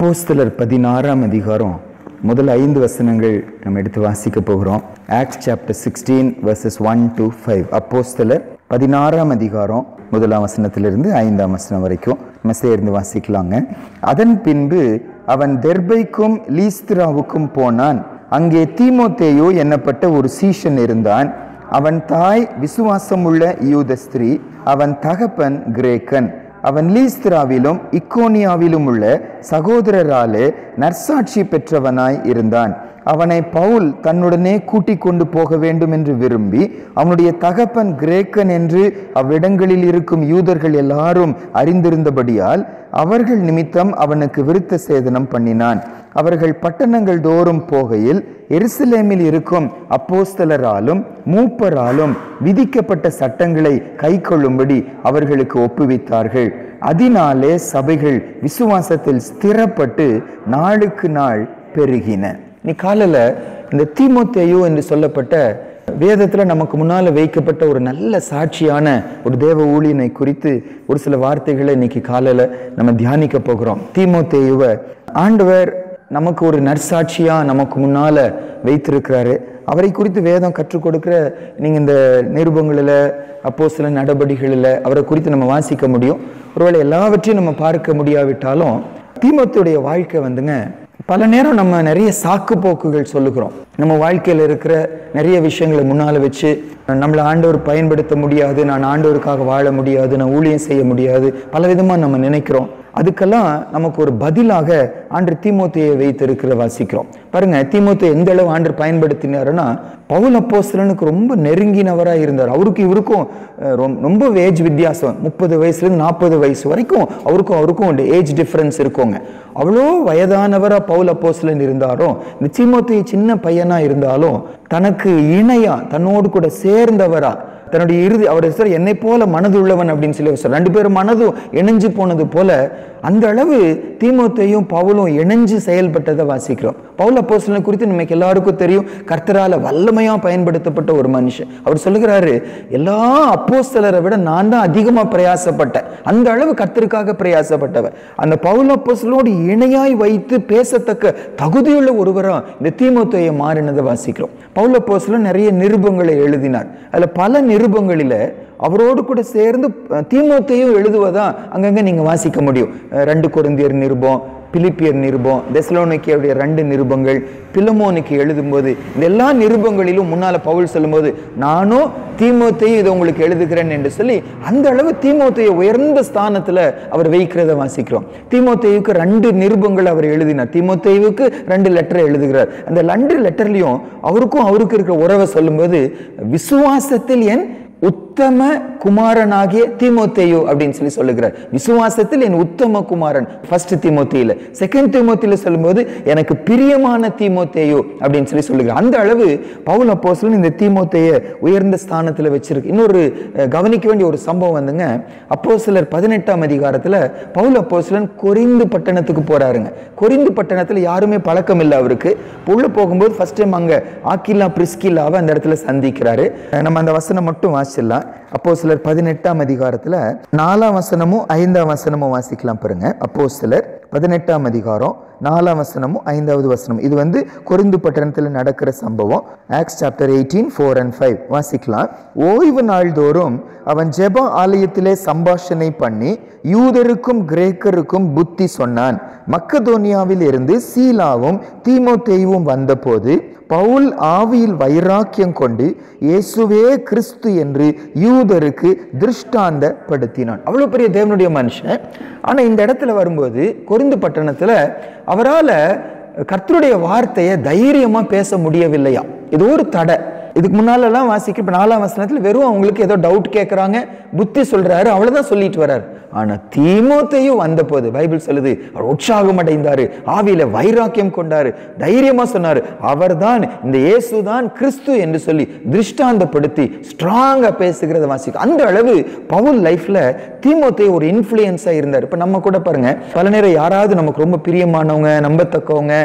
அப்போஸ்தலர் 16ஆம் அதிகாரம் முதல் 5 வசனங்கள் நம்ம எடுத்து வாசிக்க போகிறோம். Acts chapter 16 verses 1 to 5. அப்போஸ்தலர் 16ஆம் அதிகாரம் முதலாம் வசனத்திலிருந்து 5ஆம் வசனம் வரைக்கும் நம்ம சேர்ந்து வாசிக்கலாங்க. அதன் பின்பு அவன் தெர்பைக்கும் லீஸ்திராவுக்கும் போனான். அங்கே தீமோத்தேயு என்னப்பட்ட ஒரு சீஷன் இருந்தான். அவன் தாய் விசுவாசமுள்ள யூத ஸ்திரீ, அவன் தகப்பன் கிரேக்கன். அவன் லீஸ்திராவிலும் இக்கோனியாவிலும் உள்ள சகோதரராலே நற்சாட்சி பெற்றவனாய் இருந்தான். அவனை பவுல் தன்னுடனே கூட்டிக் கொண்டு போக வேண்டும் என்று விரும்பி, அவனுடைய தகப்பன் கிரேக்கன் என்று அவ்விடங்களில் இருக்கும் யூதர்கள் எல்லாரும் அறிந்திருந்தபடியால் அவர்கள் நிமித்தம் அவனுக்கு விருத்த சேதனம் பண்ணினான். அவர்கள் பட்டணங்கள் தோறும் போகையில் எருசலேமில் இருக்கும் அப்போஸ்தலராலும் மூப்பராலும் விதிக்கப்பட்ட சட்டங்களை கைக்கொள்ளும்படி அவர்களுக்கு ஒப்புவித்தார்கள். அதனாலே சபைகள் விசுவாசத்தில் ஸ்திரப்பட்டு நாளுக்கு நாள் பெருகின. நீ காலையில் இந்த தீமோத்தேயு என்று சொல்லப்பட்ட வேதத்தில் நமக்கு முன்னால் வைக்கப்பட்ட ஒரு நல்ல சாட்சியான ஒரு தேவ ஊழியனை குறித்து ஒரு சில வார்த்தைகளை இன்னைக்கு காலையில் நம்ம தியானிக்க போகிறோம். தீமோத்தேயுவை ஆண்டவர் நமக்கு ஒரு நற்சாட்சியாக நமக்கு முன்னால் வைத்திருக்கிறாரு. அவரை குறித்து வேதம் கற்றுக் கொடுக்கிற நீங்கள் இந்த நிருபங்களில் அப்போஸ்தல நடபடிகளில் அவரை குறித்து நம்ம வாசிக்க முடியும். ஒருவேளை எல்லாவற்றையும் நம்ம பார்க்க முடியாவிட்டாலும் தீமோத்தேயுடைய வாழ்க்கை பல நேரம் நம்ம நிறைய சாக்கு போக்குகள் சொல்லுகிறோம். நம்ம வாழ்க்கையில் இருக்கிற நிறைய விஷயங்களை முன்னால் வச்சு நம்மளை ஆண்டவர் பயன்படுத்த முடியாது, நான் ஆண்டவருக்காக வாழ முடியாது, நான் ஊழியம் செய்ய முடியாது, பல விதமாக நம்ம நினைக்கிறோம். அதுக்கெல்லாம் நமக்கு ஒரு பதிலாக ஆண்டவர் தீமோத்தேயை வைத்திருக்கிற வாசிக்கிறோம். பாருங்க, தீமோத்தேயை எந்த அளவு ஆண்டவர் பயன்படுத்தினாருன்னா, பவுல் அப்போஸ்தலனுக்கு ரொம்ப நெருங்கினவராக இருந்தார். இவருக்கும் ரொம்ப ஏஜ் வித்தியாசம், 30 வயசுலேருந்து 40 வயசு வரைக்கும் அவருக்கும் ஏஜ் டிஃபரன்ஸ் இருக்குங்க. அவ்வளோ வயதானவராக பவுல் அப்போஸ்தலன் இருந்தாலும், இந்த தீமோத்தேயு சின்ன பையனா இருந்தாலும் தனக்கு இணையா தன்னோடு கூட சேர்ந்தவரா தன்னுடைய இறுதி அவர் என்னை போல மனது உள்ளவன் அப்படின்னு சொல்லி சொல்ற. 2 பேரும் மனதும் இணைஞ்சு போனது போல அந்த அளவு தீமோத்தேயும் பவுலும் இணைஞ்சு செயல்பட்டதை வாசிக்கிறோம். பவுல் அப்போஸ்தலனை குறித்து நமக்கு எல்லாருக்கும் தெரியும், கர்த்தரால வல்லமையா பயன்படுத்தப்பட்ட ஒரு மனுஷன். அவர் சொல்லுகிறாரு, எல்லா அப்போஸ்தலரை விட நான் தான் அதிகமா பிரயாசப்பட்டேன், அந்த அளவு கர்த்தருக்காக பிரயாசப்பட்டவர். அந்த பவுல் அப்போஸ்தலனோடு இணையாய் வைத்து பேசத்தக்க தகுதியுள்ள ஒருவரா இந்த தீமோத்தேயை மாறினதை வாசிக்கிறோம். பவுல் அப்போஸ்தலன் நிறைய நிருபங்களை எழுதினார். அதுல பல நிருபங்களில அவரோடு கூட சேர்ந்து தீமோத்தேயும் எழுதுவதா அங்கங்க நீங்க வாசிக்க முடியும். 2 கொரிந்தியர் நிருபம், பிலிப்பியர் நிருபம், தெசலோனிக்கேயுடைய 2 நிருபங்கள், பிலமோனுக்கு எழுதும்போது இந்த எல்லா நிருபங்களிலும் முன்னால பவுல் சொல்லும்போது, நானும் தீமோத்தேயும் இதை உங்களுக்கு எழுதுகிறேன் என்று சொல்லி அந்த அளவு தீமோத்தேயை உயர்ந்த ஸ்தானத்துல அவர் வைக்கிறத வாசிக்கிறோம். தீமோத்தேயுக்கு 2 நிருபங்கள் அவர் எழுதினார். தீமோத்தேயுக்கு 2 லெட்டர் எழுதுகிறார். அந்த 2 லெட்டர்லயும் அவருக்கு இருக்கிற உறவை சொல்லும்போது, விசுவாசத்தில் என் உத்தம குமாரனாகிய தீமோத்தேயு அப்படின்னு சொல்லி சொல்லுகிறார். விசுவாசத்தில் என் உத்தம குமாரன் 1 தீமோத்தேயுல, 2 தீமோத்தேயுல சொல்லும்போது எனக்கு பிரியமான தீமோத்தேயு அப்படின்னு சொல்லி சொல்லுகிறார். அந்த அளவு பவுல் அப்போஸ்தலன் இந்த தீமோத்தேயை உயர்ந்த ஸ்தானத்துல வச்சிருக்கு. இன்னொரு கவனிக்க வேண்டிய ஒரு சம்பவம் அப்போஸ்தலர் 18ஆம் அதிகாரத்துல பவுல் அப்போஸ்தலன் கொரிந்து பட்டணத்துக்கு போறாருங்க. கொரிந்து பட்டணத்துல யாருமே பழக்கம் இல்லை அவருக்கு. உள்ள போகும்போது ஃபர்ஸ்ட் டைம் அங்க ஆக்கிலா பிரிஸ்கில்லாவை அந்த இடத்துல சந்திக்கிறாரு. நம்ம அந்த வசனம் மட்டும் வாசிக்கலாம். அப்போஸ்தலர் 18ஆம் அதிகாரத்துல 4ஆம் வசனமும் 5ஆம் வசனமும் வாசிக்கலாம் பாருங்க. அப்போஸ்தலர் 18ஆம் அதிகாரம் 4ஆம் வசனமும் 5வது வசனம். இது கொரிந்து பட்டணத்தில் நடக்கிற சம்பவம். ஆக்ட்ஸ் சாப்டர் 18 4 and 5 வாசிக்கலாம். ஓய்வு நாள்தோறும் அவன் ஜெப ஆலயத்திலே சம்பாஷணை பண்ணி யூதருக்கும் கிரேக்கருக்கும் புத்தி சொன்னான். மக்கதோனியாவில் இருந்து சீலாவும் தீமோத்தேயுவும் வந்தபோது பவுல் ஆவியில் வைராக்கியம் கொண்டு இயேசுவே கிறிஸ்து என்று யூதருக்கு திருஷ்டாந்தப்படுத்தினான். அவ்வளவு பெரிய தேவனுடைய மனுஷன். ஆனா இந்த இடத்துல வரும்போது கொரிந்து பட்டணத்துல அவரால் கர்த்தருடைய வார்த்தையை தைரியமா பேச முடியவில்லையா. இது ஒரு தடை. இதுக்கு முன்னாலெல்லாம் வாசிக்க, இப்போ 4ஆம் வசனத்துல வெறும் அவங்களுக்கு ஏதோ டவுட் கேட்குறாங்க, புத்தி சொல்றாரு, அவ்வளவுதான் சொல்லிட்டு வர்றாரு. ஆனா தீமோத்தேயு வந்த போது பைபிள் சொல்லுது, அவர் உற்சாகம் அடைந்தாரு, ஆவியில வைராக்கியம் கொண்டாரு, தைரியமா சொன்னாரு, அவர்தான் இந்த இயேசுதான் கிறிஸ்து என்று சொல்லி திருஷ்டாந்தப்படுத்தி ஸ்ட்ராங்கா பேசுகிறத வாசிக்கும். அந்த அளவு பவுல் லைஃப்ல தீமோத்தேயு ஒரு இன்ஃப்ளூயன்ஸா இருந்தார். இப்ப நம்ம கூட பாருங்க, பல நேரம் யாராவது நமக்கு ரொம்ப பிரியமானவங்க, நம்பத்தக்கவங்க,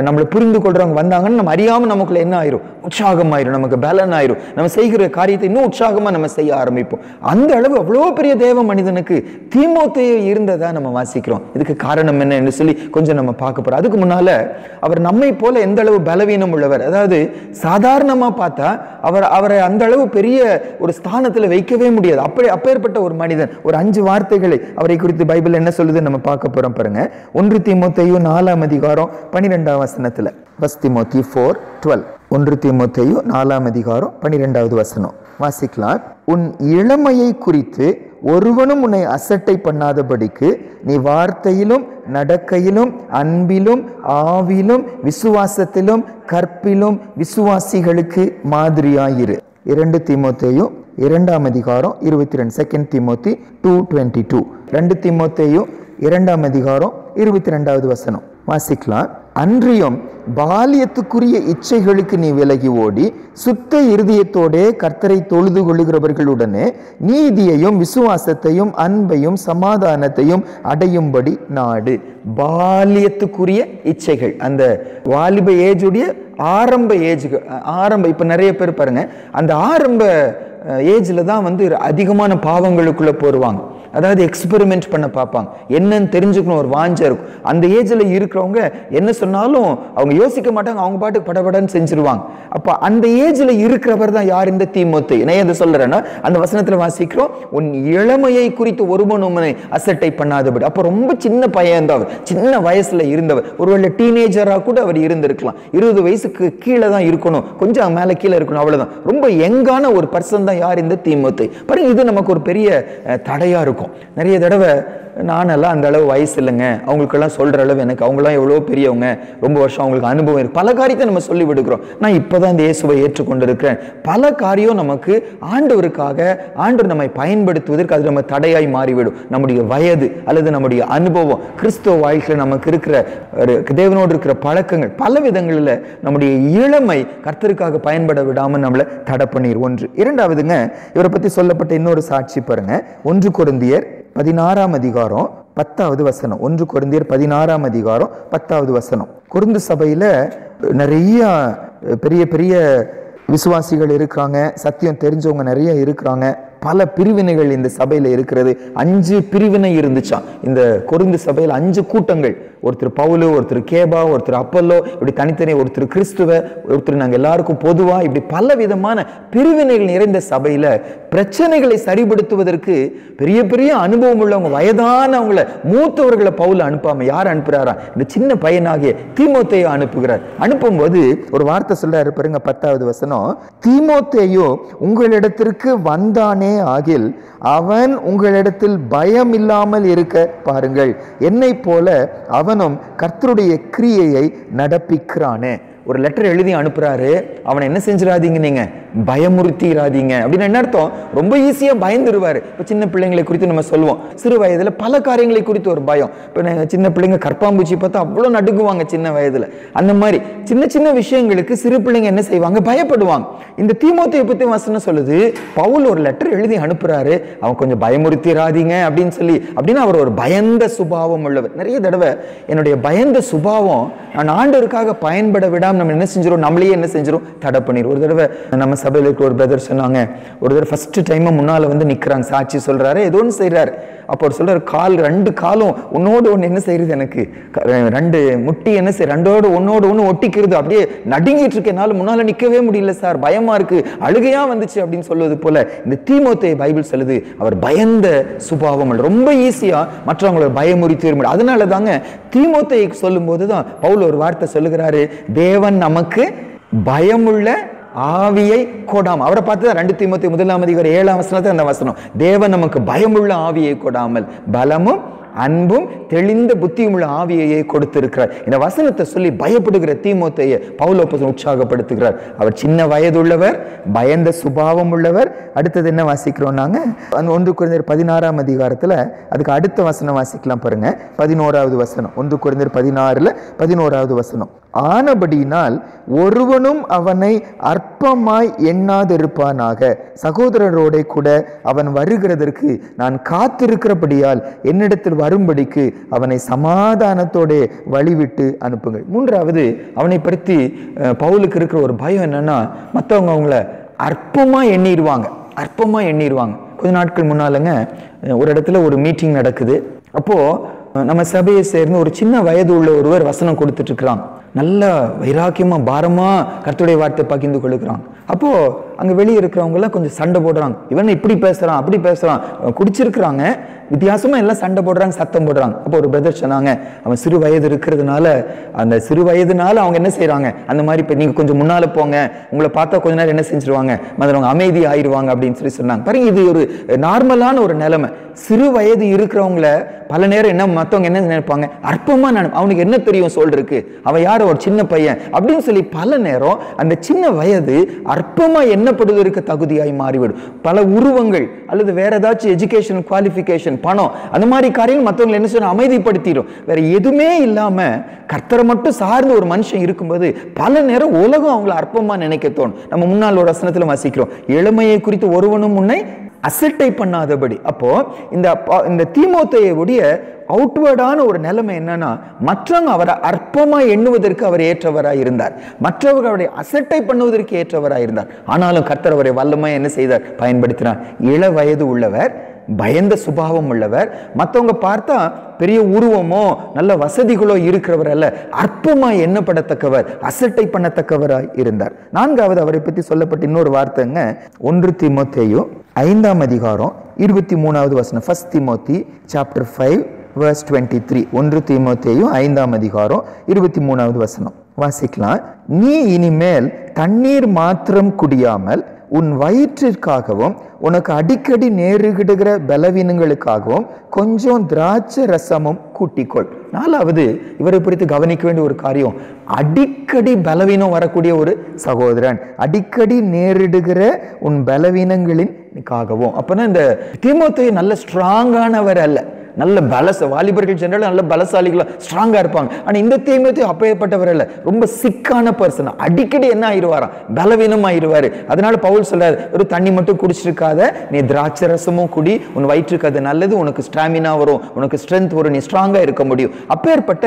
நம்மளை புரிந்து கொள்றவங்க வந்தாங்கன்னு நம்ம அறியாம நமக்குள்ள என்ன ஆயிரும், உற்சாகம் ஆயிரும், நமக்கு பலன் ஆயிரும், நம்ம செய்கிற காரியத்தை இன்னும் உற்சாகமா நம்ம செய்ய ஆரம்பிப்போம். அந்த அளவு அவ்வளோ பெரிய தேவ மனிதனுக்கு தீமோத்தேயு இருந்ததா நம்ம வாசிக்கிறோம். இதுக்கு காரணம் என்ன என்று சொல்லி கொஞ்சம் நம்ம பார்க்க போறோம். அதுக்கு முன்னால அவர் நம்மை போல எந்த அளவு பலவீனம் உள்ளவர், அதாவது சாதாரணமா பார்த்தா அவரை அந்த அளவு பெரிய ஒரு ஸ்தானத்துல வைக்கவே முடியாது. அப்பேற்பட்ட ஒரு மனிதன். ஒரு 5 வார்த்தைகளை அவரை குறித்து பைபிள் என்ன சொல்லுது நம்ம பார்க்க போறோம் பாருங்க. 1 தீமோத்தேயு 4ஆம் அதிகாரம் 12ஆம் வசனத்துல, 1 Timothy 4:12, 1 தீமோத்தேயு 4ஆம் அதிகாரம் 12வது வசனம் வாசிக்கலாம். உன் இளமையை குறித்து ஒருவனும் உன்னை அசட்டை பண்ணாதபடிக்கு நீ வார்த்தையிலும் நடக்கையிலும் அன்பிலும் ஆவிலும் விசுவாசத்திலும் கற்பிலும் விசுவாசிகளுக்கு மாதிரியாயிரு. 2 தீமோத்தேயு 2ஆம் அதிகாரம் 22, 2 Timothy 2:22, 2 தீமோத்தேயு 2ஆம் அதிகாரம் 22வது வசனம் வாசிக்கலாம். அன்றியும் பாலியத்துக்குரிய இச்சைகளுக்கு நீ விலகி ஓடி சுத்த இருதயத்தோடே கர்த்தரை தொழுது கொள்ளுகிறவர்களுடனே நீதியையும் விசுவாசத்தையும் அன்பையும் சமாதானத்தையும் அடையும்படி நாடு. பாலியத்துக்குரிய இச்சைகள், அந்த வாலிப ஏஜுடைய ஆரம்ப இப்ப நிறைய பேர் பாருங்க, அந்த ஆரம்ப ஏஜ்ல தான் அதிகமான பாவங்களுக்குள்ள போடுவாங்க. அதாவது எக்ஸ்பெரிமெண்ட் பண்ண பார்ப்பாங்க, என்னன்னு தெரிஞ்சுக்கணும் ஒரு வாஞ்சை இருக்கும். அந்த ஏஜ்ல இருக்கிறவங்க என்ன சொன்னாலும் அவங்க யோசிக்க மாட்டாங்க, அவங்க பாட்டுக்கு படபடன்னு செஞ்சிருவாங்க. அப்ப அந்த ஏஜ்ல இருக்கிறவர் தான் யார்? இந்த தீமோத்தேயு. நான் எதை சொல்றேன்னா, அந்த வசனத்துல வாசிக்கிறோம், உன் இளமையை குறித்து ஒருவனும் அசட்டை பண்ணாதபடி. அப்ப ரொம்ப சின்ன பையன் தான் அவர், சின்ன வயசுல இருந்தவர். ஒருவேளை டீனேஜரா கூட அவர் இருந்திருக்கலாம். 20 வயசுக்கு கீழே தான் இருக்கணும், கொஞ்சம் மேல கீழே இருக்கணும், அவ்வளவுதான். ரொம்ப யங்கான ஒரு பர்சன் தான் யார்? இந்த தீமோத்தேயு. பாருங்க, இது நமக்கு ஒரு பெரிய தடையா இருக்கும். நிறைய தடவை நானெல்லாம் அந்த அளவு வயசு இல்லைங்க, அவங்களுக்கெல்லாம் சொல்ற அளவு எனக்கு, அவங்களாம் எவ்வளோ பெரியவங்க, ரொம்ப வருஷம் அவங்களுக்கு அனுபவம் இருக்கு, பல காரியத்தை நம்ம சொல்லி விடுக்கிறோம். நான் இப்போதான் இந்த இயேசுவை ஏற்றுக்கொண்டிருக்கிறேன். பல காரியம் நமக்கு ஆண்டவருக்காக ஆண்டவர் நம்மை பயன்படுத்துவதற்கு அது நம்ம தடையாய் மாறிவிடும். நம்முடைய வயது அல்லது நம்முடைய அனுபவம், கிறிஸ்துவ வாழ்க்கையில் நமக்கு இருக்கிற தேவனோடு இருக்கிற பழக்கங்கள், பல விதங்களில் நம்முடைய இளமை கர்த்தருக்காக பயன்பட விடாமல் நம்மளை தடை பண்ணிடும். ஒன்று. இரண்டாவதுங்க, இவரை பற்றி சொல்லப்பட்ட இன்னொரு சாட்சி பாருங்க. 1 கொரிந்தியர் 16ஆம் அதிகாரம் 10வது வசனம். 1 கொரிந்தியர் 16ஆம் அதிகாரம் 10வது வசனம். கொரிந்து சபையில நிறைய பெரிய பெரிய விசுவாசிகள் இருக்கிறாங்க, சத்தியம் தெரிஞ்சவங்க நிறைய இருக்கிறாங்க. பல பிரிவினைகள் இந்த சபையில இருக்கிறது. 5 பிரிவினை இருந்துச்சாம் இந்த கொரிந்து சபையில். 5 கூட்டங்கள். ஒருத்தர் பவுலு, ஒருத்தர் கேபா, ஒருத்தர் அப்பல்லோ, இப்படி தனித்தனி, ஒருத்தர் கிறிஸ்துவ, ஒருத்தர் நாங்கள் எல்லாருக்கும் பொதுவா, இப்படி பல விதமான பிரிவினைகள் நிறைந்த சபையில பிரச்சனைகளை சரிபடுத்துவதற்கு பெரிய பெரிய அனுபவம் உள்ளவங்க, வயதானவங்களை, மூத்தவர்களை பவுல் அனுப்பாம யார் அனுப்புறாரா? இந்த சின்ன பையனாகிய தீமோத்தேயு அனுப்புகிறார். அனுப்பும்போது ஒரு வார்த்தை சொல்றாரு பாருங்க, 10வது வசனம். தீமோத்தேயு உங்களிடத்திற்கு வந்தானே ஆகில் அவன் உங்களிடத்தில் பயம் இல்லாமல் இருக்க பாருங்கள், என்னை போல அவனும் கர்த்தருடைய கிரியையை நடப்பிக்கிறானே. ஒரு லெட்டர் எழுதி அனுப்புறாரு, அவனை என்ன செஞ்சிடாதீங்க, நீங்க பயமுறுத்திடாதீங்க அப்படின்னு என்ன அர்த்தம்? ரொம்ப ஈஸியா பயந்துருவாரு. இப்போ சின்ன பிள்ளைங்களை குறித்து நம்ம சொல்லுவோம், சிறு வயதுல பல காரியங்களை குறித்து ஒரு பயம். இப்போ சின்ன பிள்ளைங்க கற்பாம்பூச்சி பார்த்தா அவ்வளோ நடுங்குவாங்க சின்ன வயதுல. அந்த மாதிரி சின்ன சின்ன விஷயங்களுக்கு சிறு பிள்ளைங்க என்ன செய்வாங்க? பயப்படுவாங்க. இந்த தீமோத்தேயு பத்தி வசனம் சொல்லுது, பவுல் ஒரு லெட்டர் எழுதி அனுப்புறாரு, அவன் கொஞ்சம் பயமுறுத்திடாதீங்க அப்படின்னு சொல்லி. அப்படின்னா அவர் ஒரு பயந்த சுபாவம் உள்ளவர். நிறைய தடவை என்னுடைய பயந்த சுபாவம் நான் ஆண்டவருக்காக பயன்பட விடாம நம்ம என்ன செஞ்சிரும், நம்மளையே என்ன செஞ்சிரும், தடை பண்ணிடும். ஒரு தடவை நம்ம சபையில் இருக்கிற ஒரு பிரதர் சொன்னாங்க, ஒரு தடவை ஃபர்ஸ்ட் டைம் முன்னால நிக்கிறாங்க, சாட்சி சொல்றாரு, ஏதோ ஒன்று செய்யறாரு. அப்போ அவர் சொல்றாரு, 2 காலும் உன்னோடு ஒன்று என்ன செய்யுது, எனக்கு 2 முட்டி என்ன செய்ய, ரெண்டோடு ஒன்னோடு ஒன்று ஒட்டிக்கிறது, அப்படியே நடுங்கிட்டு இருக்கு, என்னால் முன்னால நிற்கவே முடியல சார், பயமா இருக்கு, அழுகையா வந்துச்சு அப்படின்னு சொல்வது போல இந்த தீமோத்தேயு பைபிள் சொல்லுது, அவர் பயந்த சுபாவம், ரொம்ப ஈஸியா மற்றவங்களை பயமுறுத்தி வர முடியும். அதனால தாங்க தீமோத்தேயுக்கு சொல்லும் போதுதான் பவுல் ஒரு வார்த்தை சொல்லுகிறாரு, தேவன் நமக்கு பயமுள்ள ஆவியை கொடாமல். அவரை பார்த்து 2 தீமோத்தேயு 1ஆம் அதிகாரம் 7ஆம் வசனத்துல அந்த வசனம், தேவன் நமக்கு பயமுள்ள ஆவியை கொடாமல் பலமும் அன்பும் தெளிந்த புத்தியும் உள்ள ஆவியையே கொடுத்திருக்கிறார். இந்த வசனத்தை சொல்லி பயப்படுகிற தீமோத்தேயை பவுல் அப்போஸ்தலன் உற்சாகப்படுத்துகிறார். அவர் சின்ன வயதுள்ளவர், பயந்த சுபாவம் உள்ளவர். அடுத்தது என்ன வாசிக்கிறோம் நாங்க? 1 கொரிந்தியர் 16ஆம் அதிகாரத்துல அதுக்கு அடுத்த வசனம் வாசிக்கலாம் பாருங்க, 11வது வசனம். 1 கொரிந்தியர் 16ல 11வது வசனம். ஆனபடியினால் ஒருவனும் அவனை அற்பமாய் எண்ணாதிருப்பானாக, சகோதரரோட கூட அவன் வருகிறதற்கு நான் காத்திருக்கிறபடியால் என்னிடத்தில் வரும்படிக்கு அவனை சமாதானத்தோட வழிவிட்டு அனுப்புங்கள். 3வது, அவனை பற்றி பவுலுக்கு இருக்கிற ஒரு பயம் என்னன்னா, மற்றவங்க அவங்கள அற்பமா எண்ணிடுவாங்க. கொஞ்ச நாட்கள் முன்னாலங்க ஒரு இடத்துல ஒரு மீட்டிங் நடக்குது. அப்போ நம்ம சபையை சேர்ந்து ஒரு சின்ன வயது உள்ள ஒருவர் வசனம் கொடுத்துட்டு இருக்கிறாங்க. நல்ல வைராக்கியமா பாரமா கர்த்தருடைய வார்த்தை பகிர்ந்து கொள்ளுகிறாங்க. அப்போ அங்க வெளியே இருக்கிறவங்க எல்லாம் கொஞ்சம் சண்டை போடுறாங்க. இவன் இப்படி பேசுறான் அப்படி பேசுறான், குடிச்சிருக்கிறாங்க, வித்தியாசமா எல்லாம் சண்டை போடுறாங்க, சத்தம் போடுறாங்க. அப்போ ஒரு பிரதர் சொன்னாங்க, அவன் சிறு வயது இருக்கிறதுனால அந்த சிறு வயதுனால அவங்க என்ன செய்யறாங்க, அந்த மாதிரி இப்போ நீங்க கொஞ்சம் முன்னால போங்க, உங்களை பார்த்தா கொஞ்ச நேரம் என்ன செஞ்சிருவாங்க, மற்றவங்க அமைதி ஆயிடுவாங்க அப்படின்னு சொல்லி சொன்னாங்க. பாருங்க, இது ஒரு நார்மலான ஒரு நிலைமை. சிறு வயது இருக்கிறவங்கள பல நேரம் என்ன மற்றவங்க என்ன நினைப்பாங்க, அற்பமா அவனுக்கு என்ன தெரியும் சொல்றதுக்கு, அவன் யார் ஒரு சின்ன பையன் அப்படின்னு சொல்லி பல நேரம் அந்த சின்ன வயது அற்பமா எண்ணப்படுவதற்கு தகுதியாய் மாறிவிடும். பல உருவங்கள் அல்லது வேற ஏதாச்சும் எஜுகேஷன் குவாலிஃபிகேஷன் பணம் அந்த மாதிரி காரியங்கள் மற்றவங்களை என்ன செய்யணும், அமைதிப்படுத்திடும். வேற எதுவுமே இல்லாம கர்த்தரை மட்டும் சார்ந்து ஒரு மனுஷன் இருக்கும்போது பல நேரம் உலகம் அவங்களை அற்பமா நினைக்க தோணும். நம்ம முன்னால் ஒரு வசனத்துல வாசிக்கிறோம், இளமையை குறித்து ஒருவனும் முன்னை அசட்டை பண்ணாதபடி. அப்போ இந்த தீமோத்தேயுடைய அவுட்வர்டான ஒரு நிலைமை என்னன்னா, மற்றவங்க அவரை அற்பமா எண்ணுவதற்கு அவர் ஏற்றவராய் இருந்தார், மற்றவர்கள் அவரை அசட்டை பண்ணுவதற்கு ஏற்றவராய் இருந்தார். ஆனாலும் கர்த்தர் அவரை வல்லமையா என்ன செய்தார், பயன்படுத்தினார். இள வயது உள்ளவர், பயந்த சுபாவம் உள்ளவர், மற்றவங்க பார்த்தா பெரிய உருவமோ நல்ல வசதிகளோ இருக்கிறவர் அல்ல, அற்பமா எண்ணப்படத்தக்கவர், அசட்டை பண்ணத்தக்கவராய் இருந்தார். நான்காவது அவரை பற்றி சொல்லப்பட்ட இன்னொரு வார்த்தைங்க, 1 தீமோத்தேயு 5ஆம் அதிகாரம் 23வது வசனம். 1 Timothy chapter 5 verse 23. 1 தீமோத்தேயு 5ஆம் அதிகாரம் 23வது வசனம் வாசிக்கலாம். நீ இனிமேல் தண்ணீர் மாத்திரம் குடியாமல் உன் வயிற்றிற்காகவும் உனக்கு அடிக்கடி நேருகிடுகிற பலவீனங்களுக்காகவும் கொஞ்சம் திராட்சை ரசமும் கூட்டிக்கொள். 4வது இவரை குறித்து கவனிக்க வேண்டிய ஒரு காரியம், அடிக்கடி பலவீனம் வரக்கூடிய ஒரு சகோதரன், அடிக்கடி நேரிடுகிற உன் பலவீனங்களின்காகவும். அப்பனா இந்த தீமோத்தேயு நல்ல ஸ்ட்ராங்கானவர் அல்ல, நல்ல வாலிபர்கள் ஜெனரல் நல்ல பலசாலிகளா ஸ்ட்ராங்கா இருப்பாங்க. ஆனா இந்த தீமோத்தேயு அப்பேற்பட்டவர் அல்ல, ரொம்ப சிக்கான பர்சன், அடிக்கடி என்ன ஆயிடுவாராம், பலவீனம் ஆயிடுவாரு. அதனால பவுல் சொல்றாரு, ஒரு தண்ணி மட்டும் குடிச்சிருக்காத, நீ திராட்சை ரசமும் குடி, உன் வயிற்றுக்கு அது நல்லது, உனக்கு ஸ்டாமினா வரும், உனக்கு ஸ்ட்ரென்த் வரும், நீ ஸ்ட்ராங்கா இருக்க முடியும். அப்பேற்பட்ட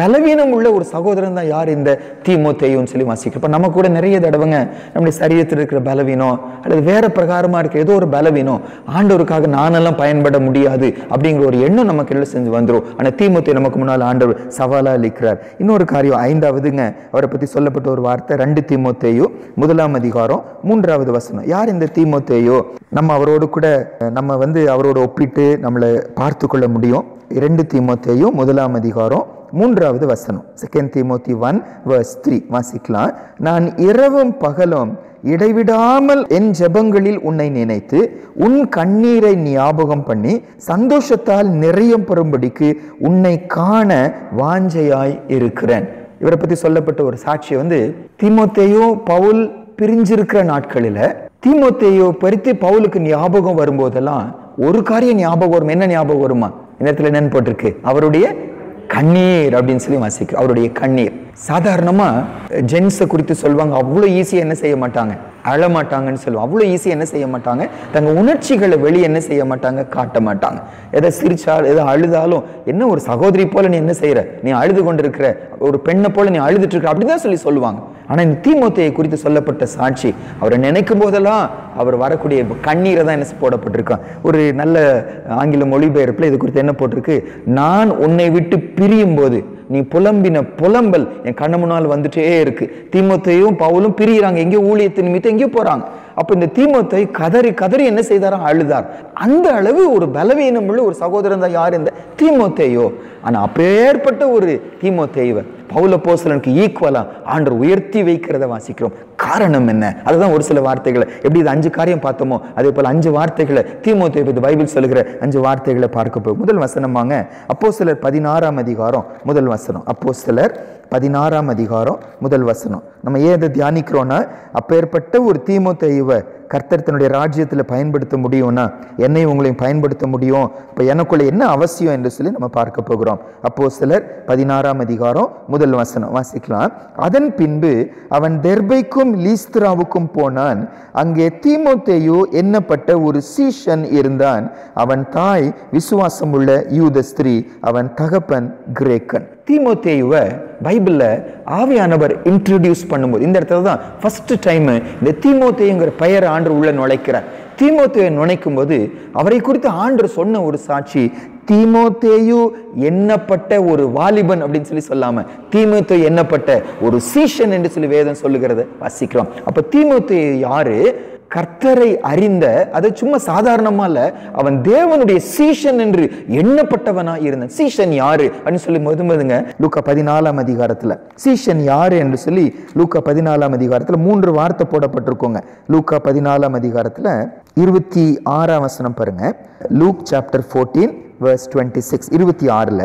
பலவீனம் உள்ள ஒரு சகோதரன் தான் யார், இந்த தீமோத்தேயுன்னு சொல்லி வாசிக்கிறோம். நம்ம கூட நிறைய தடவைங்க நம்முடைய சரீரத்தில் இருக்கிற பலவீனம் அல்லது வேற பிரகாரமா இருக்கிற ஏதோ ஒரு பலவீனம், ஆண்டவருக்காக நானெல்லாம் பயன்பட முடியாது அப்படிங்கிற ஒரு எண்ணம் நமக்கு எல்லாம் செஞ்சு வந்துடும். ஆனா தீமோத்தேயு நமக்கு முன்னால் ஆண்டவர் சவாலா அளிக்கிறார். இன்னொரு காரியம், 5வதுங்க அவரை பத்தி சொல்லப்பட்ட ஒரு வார்த்தை, 2 தீமோத்தேயு 1ஆம் அதிகாரம் 3வது வசனம். யார் இந்த தீமோத்தேயு? நம்ம அவரோடு கூட நம்ம அவரோட ஒப்பிட்டு நம்மளை பார்த்து கொள்ள முடியும். 2 தீமோத்தேயு 1ஆம் அதிகாரம் 3வது வசனம். 2 Timothy 1 verse 3 வாசிக்கலாம். நான் இரவும் பகலும் இடைவிடாமல் என் ஜெபங்களில் உன்னை நினைத்து உன் கண்ணீரை ஞாபகம் பண்ணி சந்தோஷத்தால் நிறையம் பெறும்படிக்கு உன்னை காண வாஞ்சையாய் இருக்கிறேன். இவரை பத்தி சொல்லப்பட்ட ஒரு சாட்சி தீமோத்தேயு பவுல் பிரிஞ்சிருக்கிற நாட்களில தீமோத்தேயு பறித்து பவுலுக்கு ஞாபகம் வரும்போதெல்லாம் ஒரு காரியம் ஞாபகம் வரும். என்ன ஞாபகம் வருமா? இந்த இடத்துல என்னன்னு போட்டிருக்கு, அவருடைய கண்ணீர் அப்படின்னு சொல்லி வாசிக்கிறோம். அவருடைய கண்ணீர். சாதாரணமா ஜென்ஸை குறித்து சொல்லுவாங்க, அவ்வளோ ஈஸியா என்ன செய்ய மாட்டாங்க, அழமாட்டாங்கன்னு சொல்லுவாங்க. அவ்வளோ ஈஸியா என்ன செய்ய மாட்டாங்க, தங்க உணர்ச்சிகளை வெளியே என்ன செய்ய மாட்டாங்க, காட்ட மாட்டாங்க. எதை சிரிச்சாலும் எதை அழுதாலும், என்ன ஒரு சகோதரி போல நீ என்ன செய்யற, நீ அழுது கொண்டு இருக்கிற, ஒரு பெண்ணை போல நீ அழுதுட்டு இருக்க, அப்படிதான் சொல்லி சொல்லுவாங்க. ஆனா இந்த தீமோத்தேயு குறித்து சொல்லப்பட்ட சாட்சி, அவரை நினைக்கும் போதெல்லாம் அவர் வரக்கூடிய கண்ணீரை தான் என்ன போடப்பட்டிருக்கான். ஒரு நல்ல ஆங்கில மொழிபெயர்ப்புல இது குறித்து என்ன போட்டிருக்கு, நான் உன்னை விட்டு பிரியும் போது நீ புலம்பின புலம்பல் என் கண்ணு முன்னால் வந்துட்டே இருக்கு. தீமோத்தேயும் பவுலும் பிரிகிறாங்க, எங்கேயோ ஊழியத்தின் நிமித்தம் எங்கேயோ போறாங்க. அப்ப இந்த தீமோத்தேயு கதறி கதறி என்ன செய்தாரா, அழுதார். அந்த அளவு ஒரு பலவீனம் உள்ள ஒரு சகோதரன் தான் யார், இந்த தீமோத்தேயு. ஆனா அப்பேற்பட்ட ஒரு தீமோத்தேயுவை பவுல் அப்போஸ்தலனுக்கு ஈக்குவலா ஆண்டவர் உயர்த்தி வைக்கிறத வாசிக்கிறோம். காரணம் என்ன? அதுதான் ஒரு சில வார்த்தைகளை, எப்படி இது 5 காரியம் பார்த்தோமோ அதே போல 5 வார்த்தைகளை தீமோத்தேயு பத்தி பைபிள் சொல்லுகிற 5 வார்த்தைகளை பார்க்க போய் முதல் வசனமாங்க அப்போஸ்தலர் 16ஆம் அதிகாரம் முதல் வசனம். அப்போஸ்தலர் 16ஆம் அதிகாரம் முதல் வசனம். நம்ம ஏன் இதை தியானிக்கிறோம்னா, அப்பேற்பட்ட ஒரு தீமோத்தேயுவை கர்த்தர் தன்னுடைய ராஜ்யத்தில் பயன்படுத்த முடியும்னா என்னையும் உங்களையும் பயன்படுத்த முடியும். இப்போ எனக்குள்ள என்ன அவசியம் என்று சொல்லி நம்ம பார்க்க போகிறோம். அப்போஸ்தலர் 16ஆம் அதிகாரம் முதல் வசனம் வாசிக்கலாம். அதன் பின்பு அவன் தெர்பைக்கும் லீஸ்திராவுக்கும் போனான். அங்கே தீமோத்தேயு என்னப்பட்ட ஒரு சீஷன் இருந்தான். அவன் தாய் விசுவாசம் உள்ள யூத ஸ்திரீ, அவன் தகப்பன் கிரேக்கன். தீமோத்தேயுவை பைபிள்ல ஆவியானவர் இன்ட்ரோடியூஸ் பண்ணும்போது இந்த இடத்துல தான் ஃபர்ஸ்ட் டைம் இந்த தீமோத்தேயுங்கிற பெயர் ஆண்டவர் உள்ள நுழைக்கிறார். தீமோத்தேயை நுழைக்கும் போது அவரை குறித்து ஆண்டவர் சொன்ன ஒரு சாட்சி, தீமோத்தேயு எண்ணப்பட்ட ஒரு வாலிபன் அப்படின்னு சொல்லி சொல்லாம தீமோத்தேயு எண்ணப்பட்ட ஒரு சீஷன் என்று சொல்லி வேதம் சொல்லுகிறத வாசிக்கிறோம். அப்ப தீமோத்தேயு யாரு? கர்த்தரை அறிந்த, அது சும்மா சாதாரணமா இல்ல, அவன் தேவனுடைய சீஷன் என்று எண்ணப்பட்டவனா இருந்தான். சீஷன் யாரு அப்படின்னு சொல்லி முதங்க லூக்கா 14ஆம் அதிகாரத்துல சீஷன் யாரு என்று சொல்லி லூக்கா 14ஆம் அதிகாரத்துல 3 வார்த்தை போடப்பட்டிருக்கோங்க. லூக்கா 14ஆம் அதிகாரத்துல 26ஆம் வசனம் பாருங்க. லூக் சாப்டர் 14 verse 26 26ல,